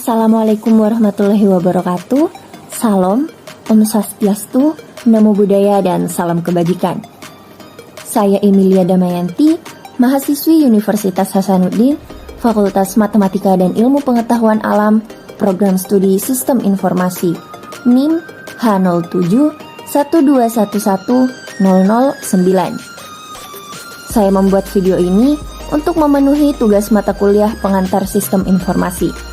Assalamualaikum warahmatullahi wabarakatuh. Salam, Om Swastiastu, Namo Buddhaya, dan salam kebajikan. Saya Emilia Damayanti, mahasiswi Universitas Hasanuddin, Fakultas Matematika dan Ilmu Pengetahuan Alam, Program Studi Sistem Informasi, NIM H07 1211009. Saya membuat video ini untuk memenuhi tugas mata kuliah pengantar Sistem Informasi.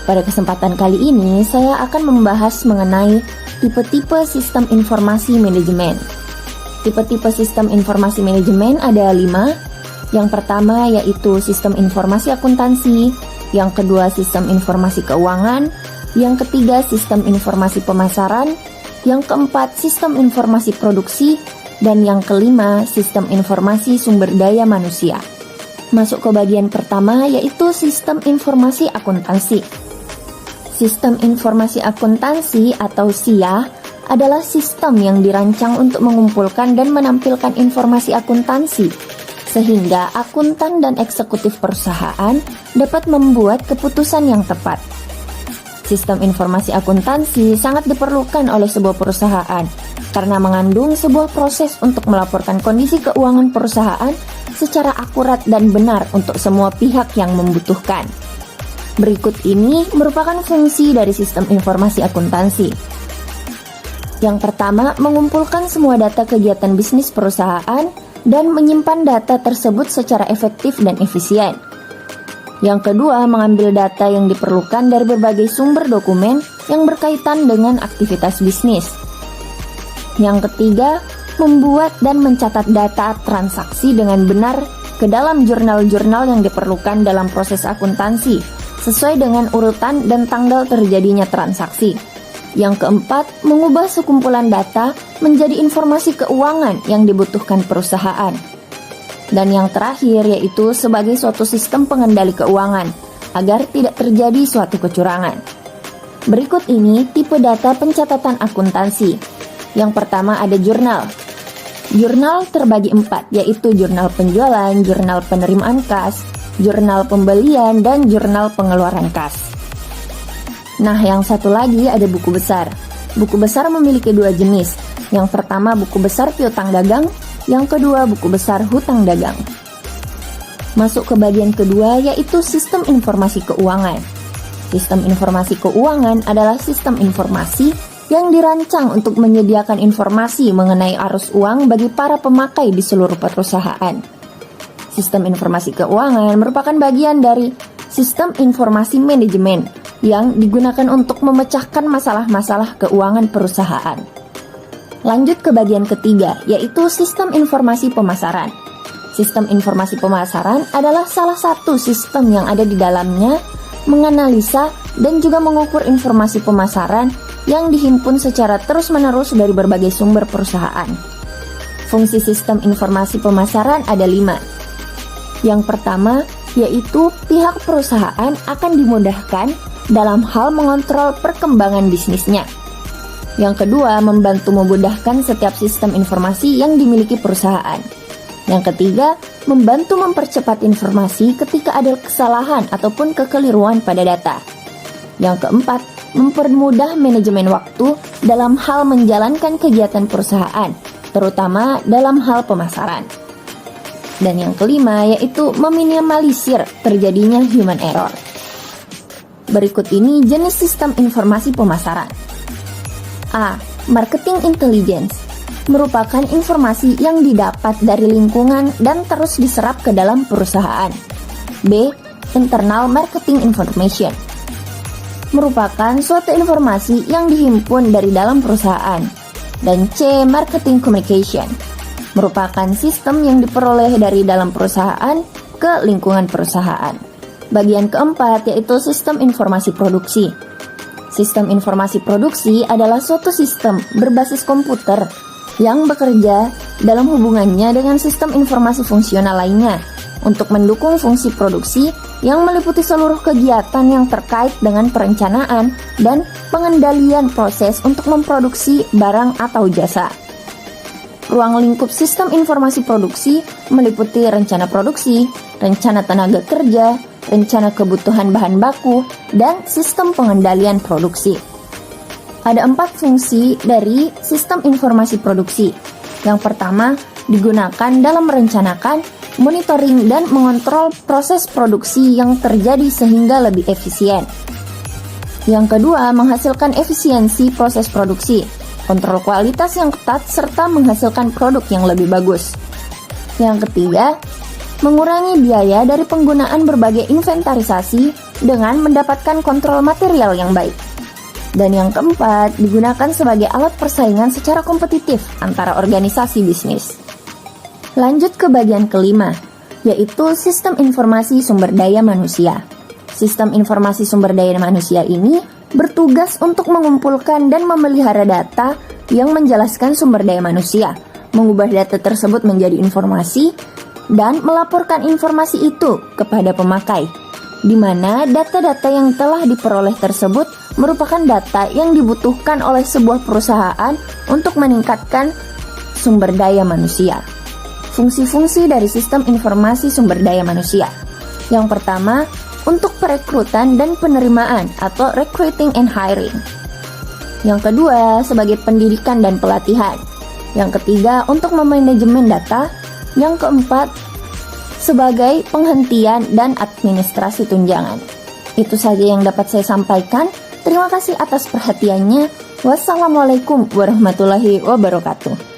Pada kesempatan kali ini, saya akan membahas mengenai tipe-tipe sistem informasi manajemen. Tipe-tipe sistem informasi manajemen ada 5. Yang pertama yaitu sistem informasi akuntansi, yang kedua sistem informasi keuangan, yang ketiga sistem informasi pemasaran, yang keempat sistem informasi produksi, dan yang kelima sistem informasi sumber daya manusia. Masuk ke bagian pertama yaitu sistem informasi akuntansi. Sistem informasi akuntansi atau SIA adalah sistem yang dirancang untuk mengumpulkan dan menampilkan informasi akuntansi, sehingga akuntan dan eksekutif perusahaan dapat membuat keputusan yang tepat. Sistem informasi akuntansi sangat diperlukan oleh sebuah perusahaan karena mengandung sebuah proses untuk melaporkan kondisi keuangan perusahaan secara akurat dan benar untuk semua pihak yang membutuhkan. Berikut ini merupakan fungsi dari sistem informasi akuntansi. Yang pertama, mengumpulkan semua data kegiatan bisnis perusahaan dan menyimpan data tersebut secara efektif dan efisien. Yang kedua, mengambil data yang diperlukan dari berbagai sumber dokumen yang berkaitan dengan aktivitas bisnis. Yang ketiga, membuat dan mencatat data transaksi dengan benar ke dalam jurnal-jurnal yang diperlukan dalam proses akuntansi, sesuai dengan urutan dan tanggal terjadinya transaksi. Yang keempat, mengubah sekumpulan data menjadi informasi keuangan yang dibutuhkan perusahaan. Dan yang terakhir yaitu sebagai suatu sistem pengendali keuangan, agar tidak terjadi suatu kecurangan. Berikut ini tipe data pencatatan akuntansi. Yang pertama ada jurnal. Jurnal terbagi 4, yaitu jurnal penjualan, jurnal penerimaan kas, jurnal pembelian, dan jurnal pengeluaran kas. Nah, yang satu lagi ada buku besar. Buku besar memiliki 2 jenis. Yang pertama buku besar piutang dagang, yang kedua buku besar hutang dagang. Masuk ke bagian kedua yaitu sistem informasi keuangan. Sistem informasi keuangan adalah sistem informasi yang dirancang untuk menyediakan informasi mengenai arus uang bagi para pemakai di seluruh perusahaan. Sistem informasi keuangan merupakan bagian dari sistem informasi manajemen yang digunakan untuk memecahkan masalah-masalah keuangan perusahaan. Lanjut ke bagian ketiga, yaitu sistem informasi pemasaran. Sistem informasi pemasaran adalah salah satu sistem yang ada di dalamnya menganalisa dan juga mengukur informasi pemasaran yang dihimpun secara terus-menerus dari berbagai sumber perusahaan. Fungsi sistem informasi pemasaran ada 5. Yang pertama, yaitu pihak perusahaan akan dimudahkan dalam hal mengontrol perkembangan bisnisnya. Yang kedua, membantu memudahkan setiap sistem informasi yang dimiliki perusahaan. Yang ketiga, membantu mempercepat informasi ketika ada kesalahan ataupun kekeliruan pada data. Yang keempat, mempermudah manajemen waktu dalam hal menjalankan kegiatan perusahaan, terutama dalam hal pemasaran. Dan yang kelima yaitu meminimalisir terjadinya human error. Berikut ini jenis sistem informasi pemasaran. A. Marketing intelligence merupakan informasi yang didapat dari lingkungan dan terus diserap ke dalam perusahaan. B. Internal marketing information merupakan suatu informasi yang dihimpun dari dalam perusahaan. Dan C. Marketing communication merupakan sistem yang diperoleh dari dalam perusahaan ke lingkungan perusahaan. Bagian keempat yaitu sistem informasi produksi. Sistem informasi produksi adalah suatu sistem berbasis komputer yang bekerja dalam hubungannya dengan sistem informasi fungsional lainnya untuk mendukung fungsi produksi yang meliputi seluruh kegiatan yang terkait dengan perencanaan dan pengendalian proses untuk memproduksi barang atau jasa. Ruang lingkup sistem informasi produksi meliputi rencana produksi, rencana tenaga kerja, rencana kebutuhan bahan baku, dan sistem pengendalian produksi. Ada 4 fungsi dari sistem informasi produksi. Yang pertama, digunakan dalam merencanakan, monitoring, dan mengontrol proses produksi yang terjadi sehingga lebih efisien. Yang kedua, menghasilkan efisiensi proses produksi, kontrol kualitas yang ketat, serta menghasilkan produk yang lebih bagus. Yang ketiga, mengurangi biaya dari penggunaan berbagai inventarisasi dengan mendapatkan kontrol material yang baik. Dan yang keempat, digunakan sebagai alat persaingan secara kompetitif antara organisasi bisnis. Lanjut ke bagian kelima, yaitu sistem informasi sumber daya manusia. Sistem informasi sumber daya manusia ini bertugas untuk mengumpulkan dan memelihara data yang menjelaskan sumber daya manusia, mengubah data tersebut menjadi informasi, dan melaporkan informasi itu kepada pemakai, di mana data-data yang telah diperoleh tersebut merupakan data yang dibutuhkan oleh sebuah perusahaan untuk meningkatkan sumber daya manusia. Fungsi-fungsi dari sistem informasi sumber daya manusia. Yang pertama, untuk perekrutan dan penerimaan atau recruiting and hiring. Yang kedua, sebagai pendidikan dan pelatihan. Yang ketiga, untuk memanajemen data. Yang keempat, sebagai penghentian dan administrasi tunjangan. Itu saja yang dapat saya sampaikan. Terima kasih atas perhatiannya. Wassalamualaikum warahmatullahi wabarakatuh.